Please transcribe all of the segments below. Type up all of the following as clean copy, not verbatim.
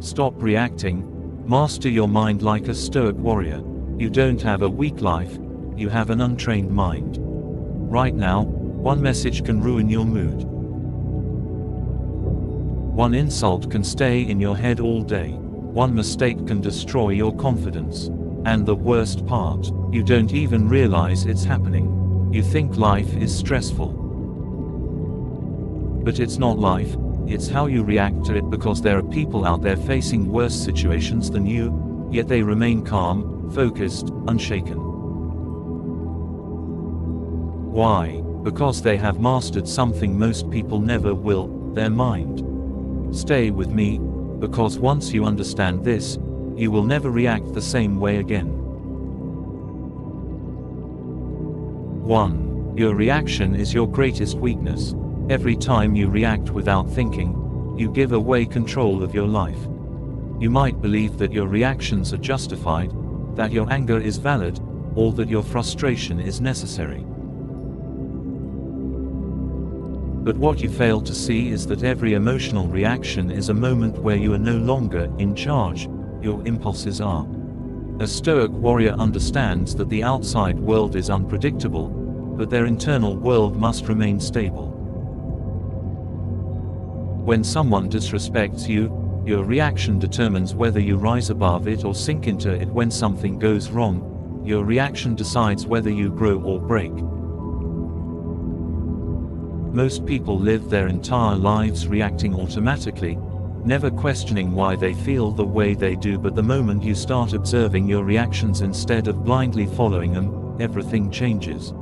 Stop reacting. Master your mind like a Stoic warrior. You don't have a weak life, you have an untrained mind. Right now, one message can ruin your mood. One insult can stay in your head all day. One mistake can destroy your confidence. And the worst part, you don't even realize it's happening. You think life is stressful. But it's not life, it's how you react to it, because there are people out there facing worse situations than you, yet they remain calm, focused, unshaken. Why? Because they have mastered something most people never will, their mind. Stay with me, because once you understand this, you will never react the same way again. 1. Your reaction is your greatest weakness. Every time you react without thinking, you give away control of your life. You might believe that your reactions are justified, that your anger is valid, or that your frustration is necessary. But what you fail to see is that every emotional reaction is a moment where you are no longer in charge, your impulses are. A Stoic warrior understands that the outside world is unpredictable, but their internal world must remain stable. When someone disrespects you, your reaction determines whether you rise above it or sink into it. When something goes wrong, your reaction decides whether you grow or break. Most people live their entire lives reacting automatically, never questioning why they feel the way they do. But the moment you start observing your reactions instead of blindly following them, everything changes.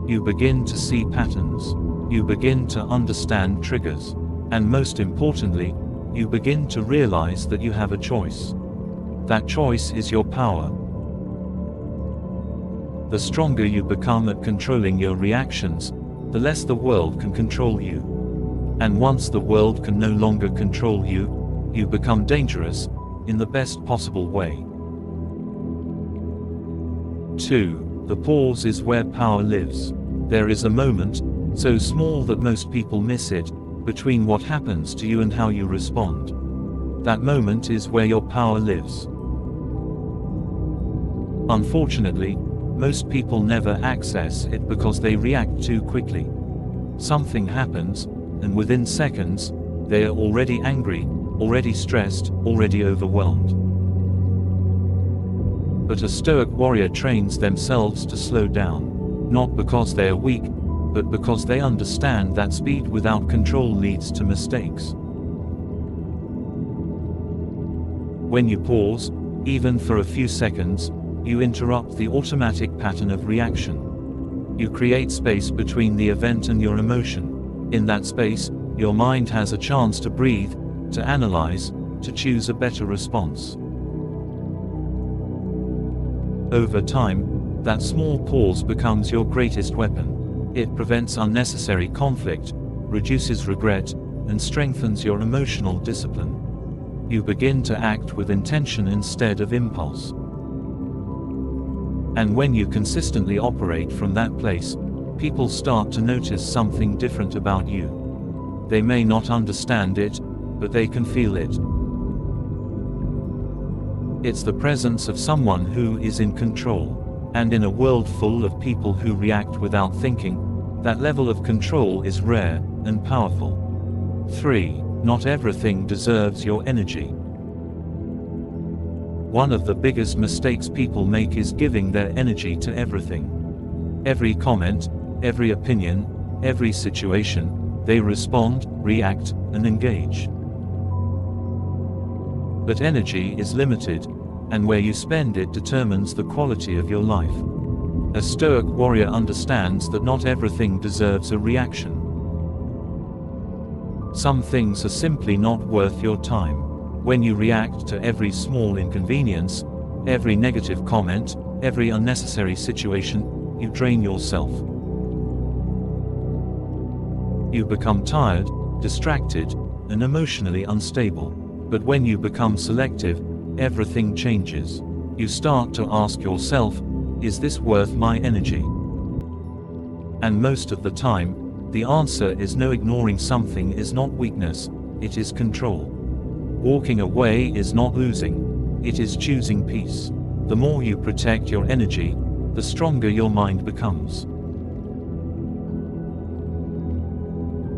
You begin to see patterns. You begin to understand triggers. And most importantly, you begin to realize that you have a choice. That choice is your power. The stronger you become at controlling your reactions, the less the world can control you. And once the world can no longer control you, you become dangerous, in the best possible way. 2. The pause is where power lives. There is a moment, so small that most people miss it, between what happens to you and how you respond. That moment is where your power lives. Unfortunately, most people never access it because they react too quickly. Something happens, and within seconds, they are already angry, already stressed, already overwhelmed. But a Stoic warrior trains themselves to slow down, not because they are weak, but because they understand that speed without control leads to mistakes. When you pause, even for a few seconds, you interrupt the automatic pattern of reaction. You create space between the event and your emotion. In that space, your mind has a chance to breathe, to analyze, to choose a better response. Over time, that small pause becomes your greatest weapon. It prevents unnecessary conflict, reduces regret, and strengthens your emotional discipline. You begin to act with intention instead of impulse. And when you consistently operate from that place, people start to notice something different about you. They may not understand it, but they can feel it. It's the presence of someone who is in control. And in a world full of people who react without thinking, that level of control is rare and powerful. 3. Not everything deserves your energy. One of the biggest mistakes people make is giving their energy to everything. Every comment, every opinion, every situation, they respond, react, and engage. But energy is limited, and where you spend it determines the quality of your life. A Stoic warrior understands that not everything deserves a reaction. Some things are simply not worth your time. When you react to every small inconvenience, every negative comment, every unnecessary situation, you drain yourself. You become tired, distracted, and emotionally unstable. But when you become selective, everything changes. You start to ask yourself, is this worth my energy? And most of the time, the answer is no. Ignoring something is not weakness, it is control. Walking away is not losing, it is choosing peace. The more you protect your energy, the stronger your mind becomes.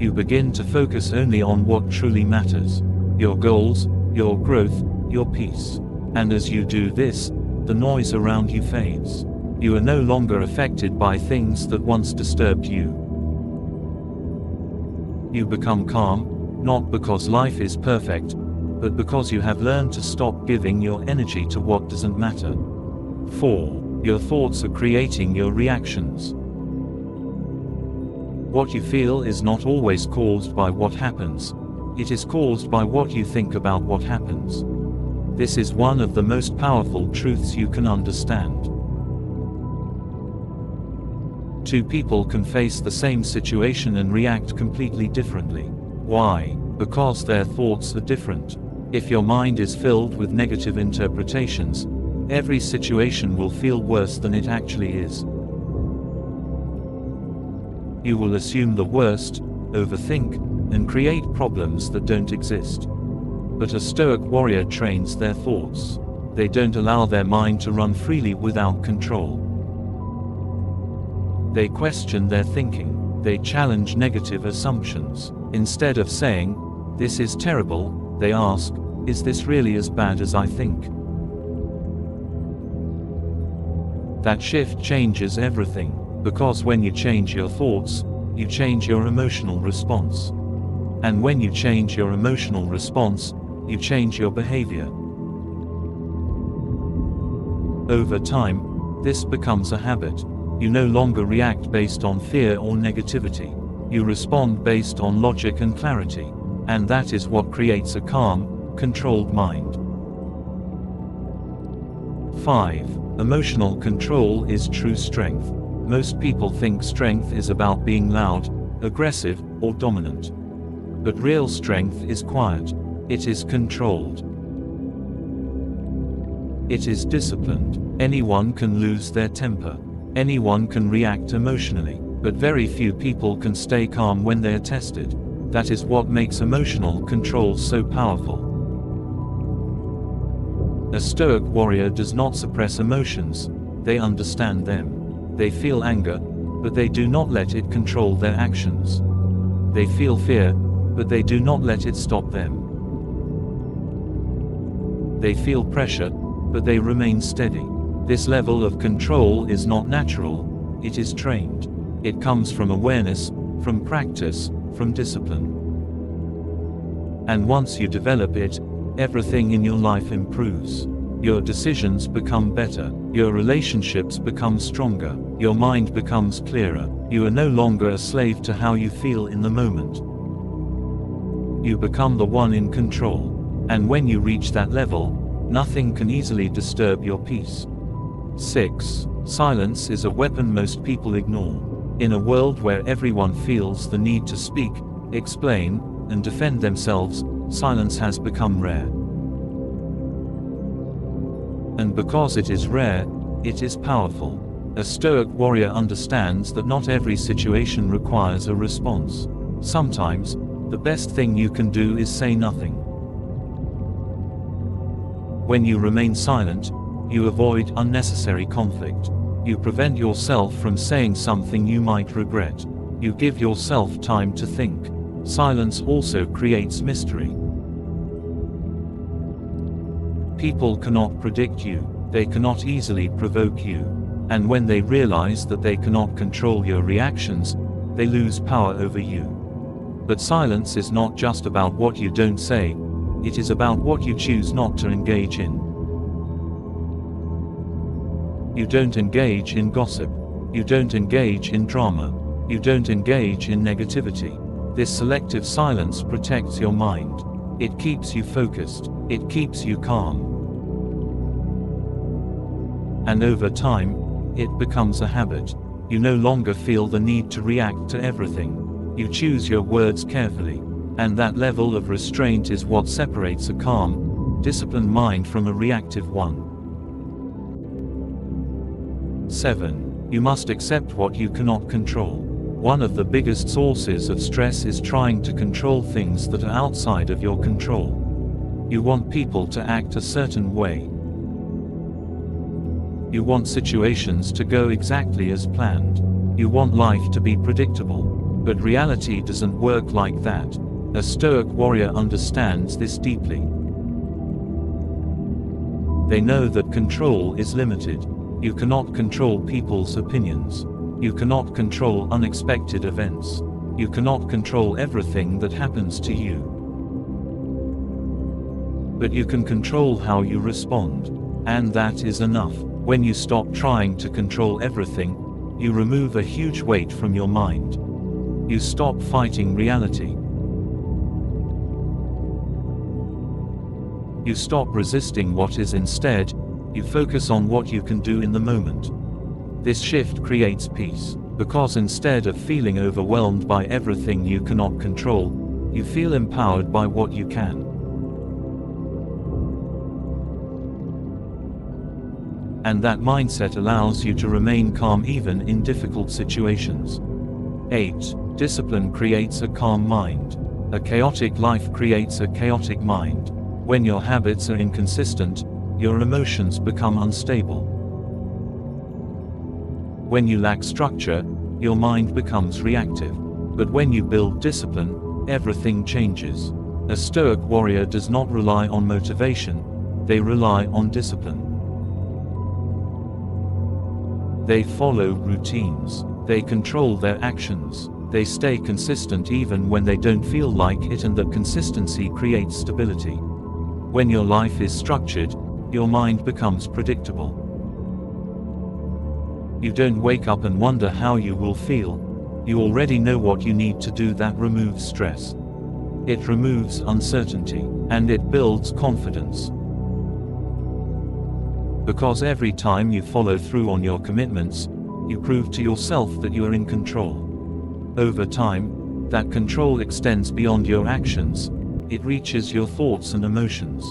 You begin to focus only on what truly matters: your goals, your growth, your peace. And as you do this, the noise around you fades. You are no longer affected by things that once disturbed you. You become calm, not because life is perfect, but because you have learned to stop giving your energy to what doesn't matter. 4. Your thoughts are creating your reactions. What you feel is not always caused by what happens. It is caused by what you think about what happens. This is one of the most powerful truths you can understand. Two people can face the same situation and react completely differently. Why? Because their thoughts are different. If your mind is filled with negative interpretations, every situation will feel worse than it actually is. You will assume the worst, overthink, and create problems that don't exist. But a Stoic warrior trains their thoughts. They don't allow their mind to run freely without control. They question their thinking. They challenge negative assumptions. Instead of saying, "This is terrible," they ask, "Is this really as bad as I think?" That shift changes everything, because when you change your thoughts, you change your emotional response. And when you change your emotional response, you change your behavior. Over time, this becomes a habit. You no longer react based on fear or negativity. You respond based on logic and clarity. And that is what creates a calm, controlled mind. 5. Emotional control is true strength. Most people think strength is about being loud, aggressive, or dominant. But real strength is quiet. It is controlled. It is disciplined. Anyone can lose their temper. Anyone can react emotionally, but very few people can stay calm when they are tested. That is what makes emotional control so powerful. A Stoic warrior does not suppress emotions, they understand them. They feel anger, but they do not let it control their actions. They feel fear, but they do not let it stop them. They feel pressure, but they remain steady. This level of control is not natural, it is trained. It comes from awareness, from practice, from discipline. And once you develop it, everything in your life improves. Your decisions become better, your relationships become stronger, your mind becomes clearer. You are no longer a slave to how you feel in the moment. You become the one in control. And when you reach that level, nothing can easily disturb your peace. 6. Silence is a weapon most people ignore. In a world where everyone feels the need to speak, explain, and defend themselves, silence has become rare. And because it is rare, it is powerful. A Stoic warrior understands that not every situation requires a response. Sometimes, the best thing you can do is say nothing. When you remain silent, you avoid unnecessary conflict. You prevent yourself from saying something you might regret. You give yourself time to think. Silence also creates mystery. People cannot predict you, they cannot easily provoke you. And when they realize that they cannot control your reactions, they lose power over you. But silence is not just about what you don't say, it is about what you choose not to engage in. You don't engage in gossip. You don't engage in drama. You don't engage in negativity. This selective silence protects your mind. It keeps you focused. It keeps you calm. And over time, it becomes a habit. You no longer feel the need to react to everything. You choose your words carefully. And that level of restraint is what separates a calm, disciplined mind from a reactive one. 7. You must accept what you cannot control. One of the biggest sources of stress is trying to control things that are outside of your control. You want people to act a certain way. You want situations to go exactly as planned. You want life to be predictable. But reality doesn't work like that. A Stoic warrior understands this deeply. They know that control is limited. You cannot control people's opinions. You cannot control unexpected events. You cannot control everything that happens to you. But you can control how you respond. And that is enough. When you stop trying to control everything, you remove a huge weight from your mind. You stop fighting reality. You stop resisting what is. Instead, you focus on what you can do in the moment. This shift creates peace, because instead of feeling overwhelmed by everything you cannot control, you feel empowered by what you can. And that mindset allows you to remain calm even in difficult situations. 8. Discipline creates a calm mind. A chaotic life creates a chaotic mind. When your habits are inconsistent, your emotions become unstable. When you lack structure, your mind becomes reactive. But when you build discipline, everything changes. A Stoic warrior does not rely on motivation, they rely on discipline. They follow routines. They control their actions. They stay consistent even when they don't feel like it, and that consistency creates stability. When your life is structured, your mind becomes predictable. You don't wake up and wonder how you will feel. You already know what you need to do. That removes stress. It removes uncertainty, and it builds confidence. Because every time you follow through on your commitments, you prove to yourself that you are in control. Over time, that control extends beyond your actions. It reaches your thoughts and emotions.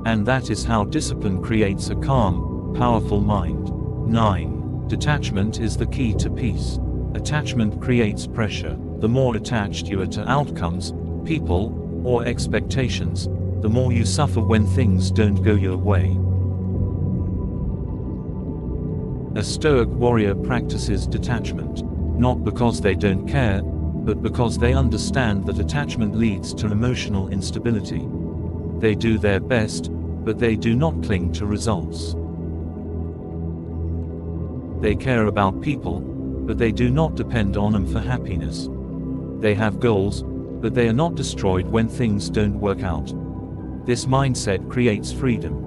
And that is how discipline creates a calm, powerful mind. 9. Detachment is the key to peace. Attachment creates pressure. The more attached you are to outcomes, people, or expectations, the more you suffer when things don't go your way. A Stoic warrior practices detachment, not because they don't care, but because they understand that attachment leads to emotional instability. They do their best, but they do not cling to results. They care about people, but they do not depend on them for happiness. They have goals, but they are not destroyed when things don't work out. This mindset creates freedom.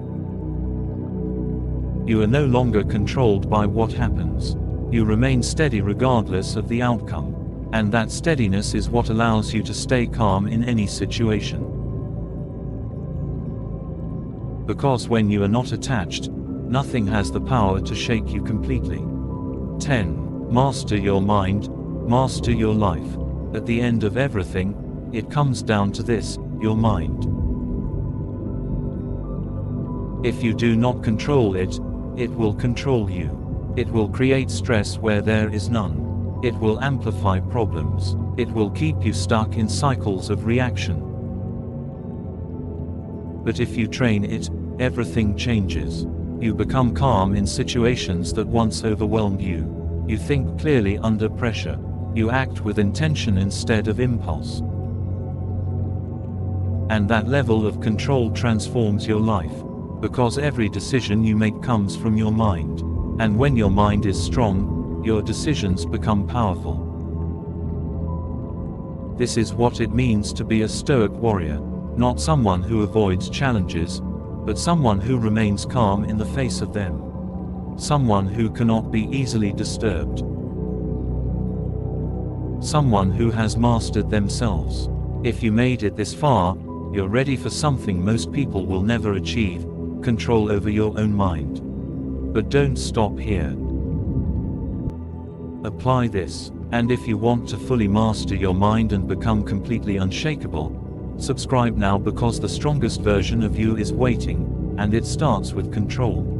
You are no longer controlled by what happens. You remain steady regardless of the outcome. And that steadiness is what allows you to stay calm in any situation. Because when you are not attached, nothing has the power to shake you completely. 10. Master your mind, master your life. At the end of everything, it comes down to this: your mind. If you do not control it, it will control you. It will create stress where there is none. It will amplify problems. It will keep you stuck in cycles of reaction. But if you train it, everything changes. You become calm in situations that once overwhelmed you. You think clearly under pressure. You act with intention instead of impulse. And that level of control transforms your life. Because every decision you make comes from your mind. And when your mind is strong, your decisions become powerful. This is what it means to be a Stoic warrior. Not someone who avoids challenges, but someone who remains calm in the face of them. Someone who cannot be easily disturbed. Someone who has mastered themselves. If you made it this far, you're ready for something most people will never achieve: control over your own mind. But don't stop here. Apply this, and if you want to fully master your mind and become completely unshakable, subscribe now, because the strongest version of you is waiting, and it starts with control.